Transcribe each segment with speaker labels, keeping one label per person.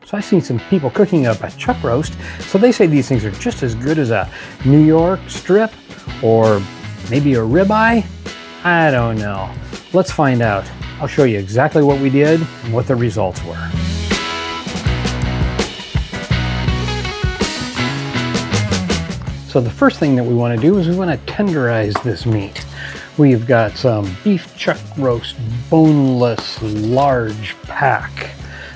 Speaker 1: So I've seen some people cooking up a chuck roast. So they say these things are just as good as a New York strip or maybe a ribeye. I don't know. Let's find out. I'll show you exactly what we did and what the results were. So the first thing that we want to do is we want to tenderize this meat. We've got some beef chuck roast boneless large pack,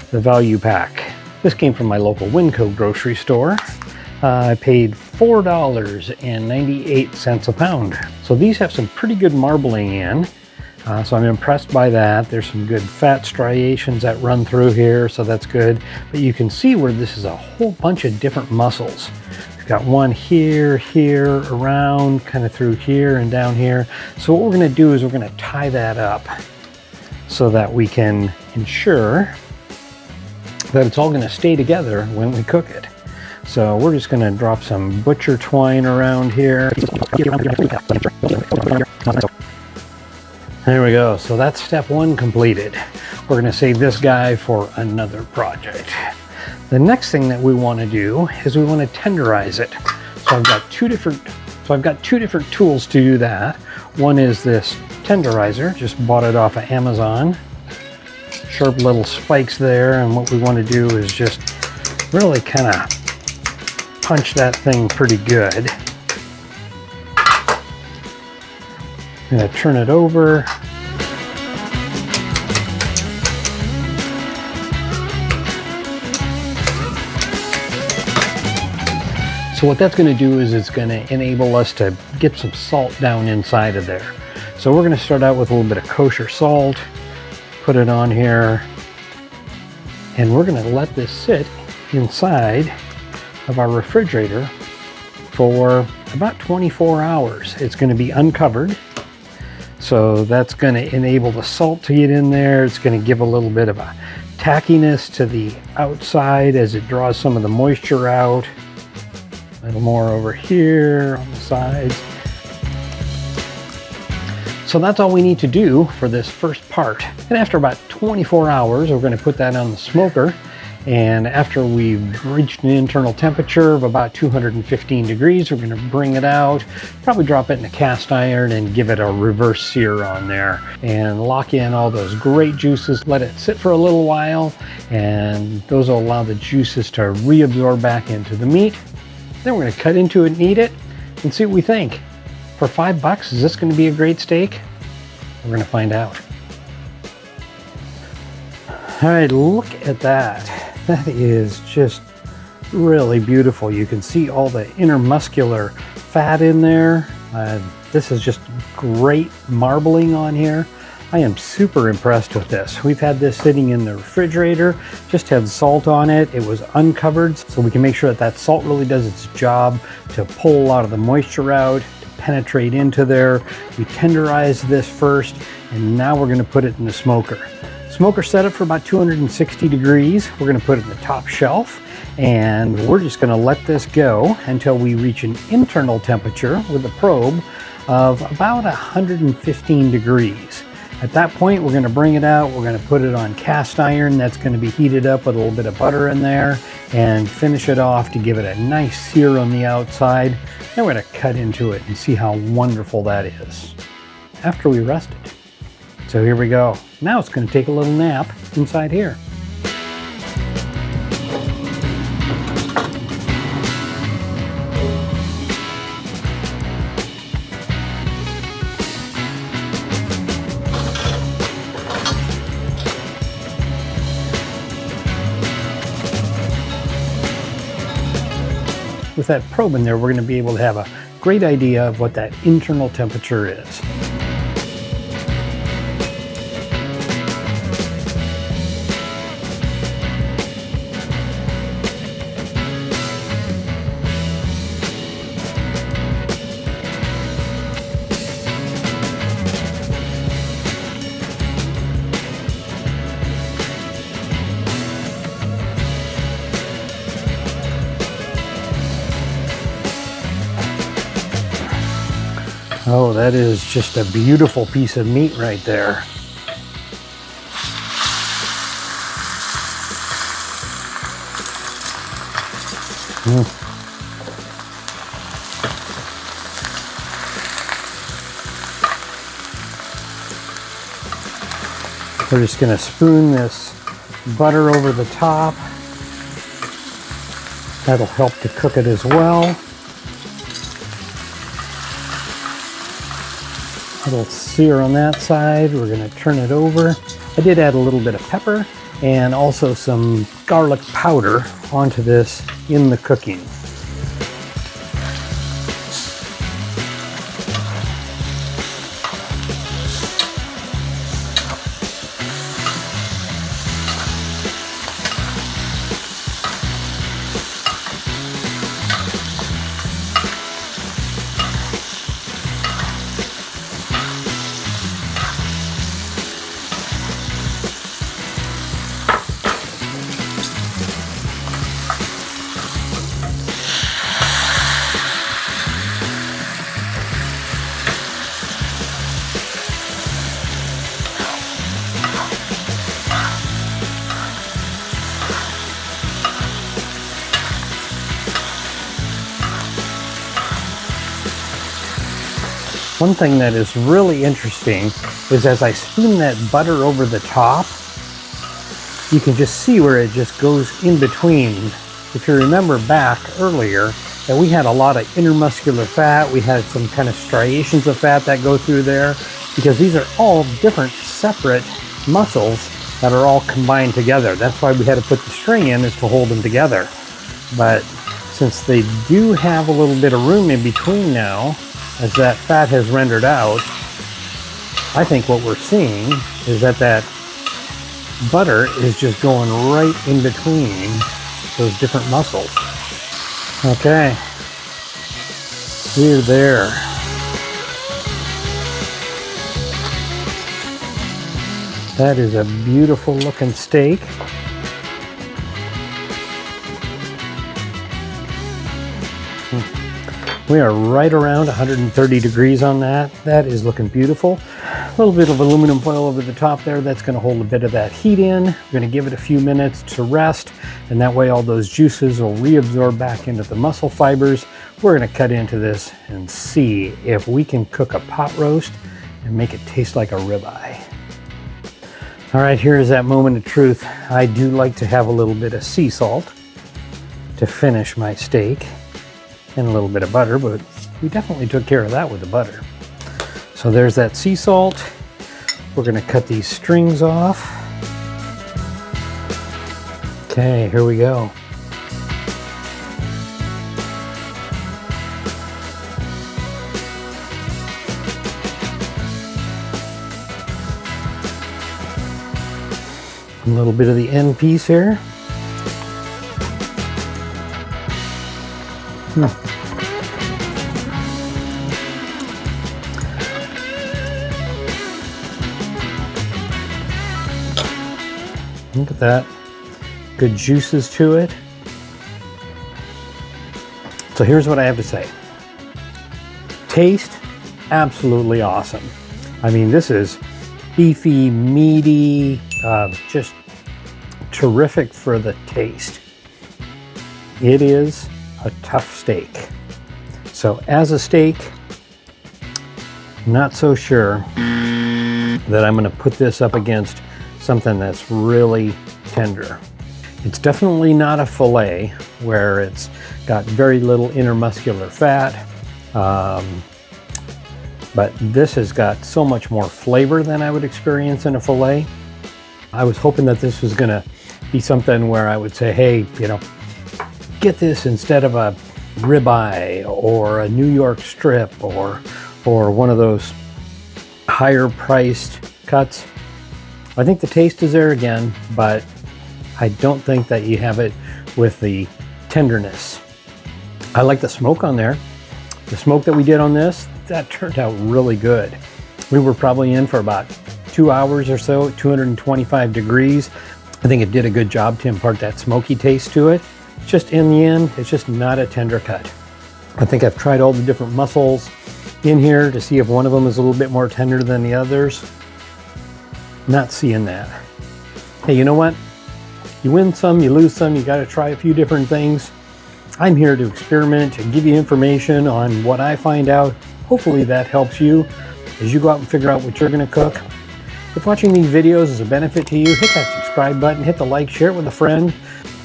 Speaker 1: the value pack. This came from my local Winco grocery store. I paid $4.98 a pound. So these have some pretty good marbling in. So I'm impressed by that. There's some good fat striations that run through here, so that's good. But you can see where this is a whole bunch of different muscles. We've got one here, here, around, kind of through here and down here. So what we're gonna do is we're gonna tie that up so that we can ensure that it's all gonna stay together when we cook it. So we're just gonna drop some butcher twine around here. There we go. So that's step one completed. We're going to save this guy for another project. The next thing that we want to do is we want to tenderize it. So I've got two different tools to do that. One is this tenderizer. Just bought it off of Amazon. Sharp little spikes there, and what we want to do is just really kind of punch that thing pretty good. I'm going to turn it over. So what that's going to do is it's going to enable us to get some salt down inside of there. So we're going to start out with a little bit of kosher salt, put it on here, and we're going to let this sit inside of our refrigerator for about 24 hours. It's going to be uncovered. So that's going to enable the salt to get in there. It's going to give a little bit of a tackiness to the outside as it draws some of the moisture out. A little more over here on the sides. So that's all we need to do for this first part. And after about 24 hours, we're going to put that on the smoker. And after we've reached an internal temperature of about 215 degrees, we're going to bring it out, probably drop it in a cast iron and give it a reverse sear on there and lock in all those great juices. Let it sit for a little while, and those will allow the juices to reabsorb back into the meat. Then we're going to cut into it and eat it and see what we think. For $5, is this going to be a great steak? We're going to find out. All right, look at that. That is just really beautiful. You can see all the intermuscular fat in there. This is just great marbling on here. I am super impressed with this. We've had this sitting in the refrigerator, just had salt on it. It was uncovered, so we can make sure that that salt really does its job to pull a lot of the moisture out, to penetrate into there. We tenderized this first, and now we're gonna put it in the smoker. Smoker set up for about 260 degrees. We're gonna put it in the top shelf, and we're just gonna let this go until we reach an internal temperature with a probe of about 115 degrees. At that point, we're gonna bring it out. We're gonna put it on cast iron. That's gonna be heated up with a little bit of butter in there and finish it off to give it a nice sear on the outside. Then we're gonna cut into it and see how wonderful that is after we rest it. So here we go. Now it's going to take a little nap inside here. With that probe in there, we're going to be able to have a great idea of what that internal temperature is. Oh, that is just a beautiful piece of meat right there. We're just going to spoon this butter over the top. That'll help to cook it as well. It'll sear on that side. We're going to turn it over. I did add a little bit of pepper and also some garlic powder onto this in the cooking. One thing that is really interesting is as I spoon that butter over the top, you can just see where it just goes in between. If you remember back earlier, that we had a lot of intermuscular fat, we had some kind of striations of fat that go through there, because these are all different separate muscles that are all combined together. That's why we had to put the string in, is to hold them together. But since they do have a little bit of room in between now, as that fat has rendered out, I think what we're seeing is that that butter is just going right in between those different muscles. Okay, we're there. That is a beautiful looking steak. We are right around 130 degrees on that. That is looking beautiful. A little bit of aluminum foil over the top there. That's going to hold a bit of that heat in. We're going to give it a few minutes to rest, and that way all those juices will reabsorb back into the muscle fibers. We're going to cut into this and see if we can cook a pot roast and make it taste like a ribeye. All right, here is that moment of truth. I do like to have a little bit of sea salt to finish my steak, and a little bit of butter, but we definitely took care of that with the butter. So there's that sea salt. We're going to cut these strings off. Okay, here we go. A little bit of the end piece here. Look at that. Good juices to it. So here's what I have to say. Taste, absolutely awesome. I mean, this is beefy, meaty, just terrific for the taste. It is a tough steak. So as a steak, not so sure that I'm going to put this up against something that's really tender. It's definitely not a fillet where it's got very little intermuscular fat, but this has got so much more flavor than I would experience in a fillet. I was hoping that this was going to be something where I would say, hey, you know, get this instead of a ribeye or a New York strip or one of those higher priced cuts. I think the taste is there again, but I don't think that you have it with the tenderness. I like the smoke on there. The smoke that we did on this, that turned out really good. We were probably in for about 2 hours or so, 225 degrees. I think it did a good job to impart that smoky taste to it. Just in the end, it's just not a tender cut. I think I've tried all the different muscles in here to see if one of them is a little bit more tender than the others. Not seeing that. Hey, you know what? You win some, you lose some, you got to try a few different things. I'm here to experiment and give you information on what I find out. Hopefully that helps you as you go out and figure out what you're going to cook. If watching these videos is a benefit to you, hit that subscribe button, hit the like, share it with a friend.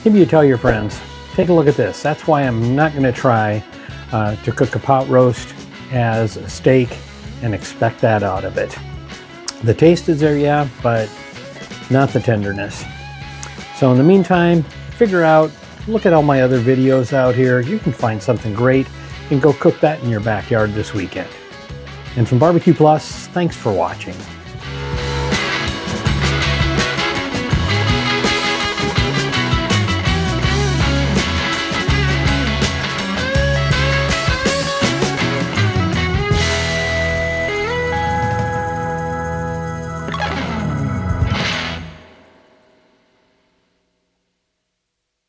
Speaker 1: Maybe you tell your friends, take a look at this. That's why I'm not going to try to cook a pot roast as a steak and expect that out of it. The taste is there, yeah, but not the tenderness. So in the meantime, figure out, look at all my other videos out here. You can find something great and go cook that in your backyard this weekend. And from Barbecue Plus, thanks for watching.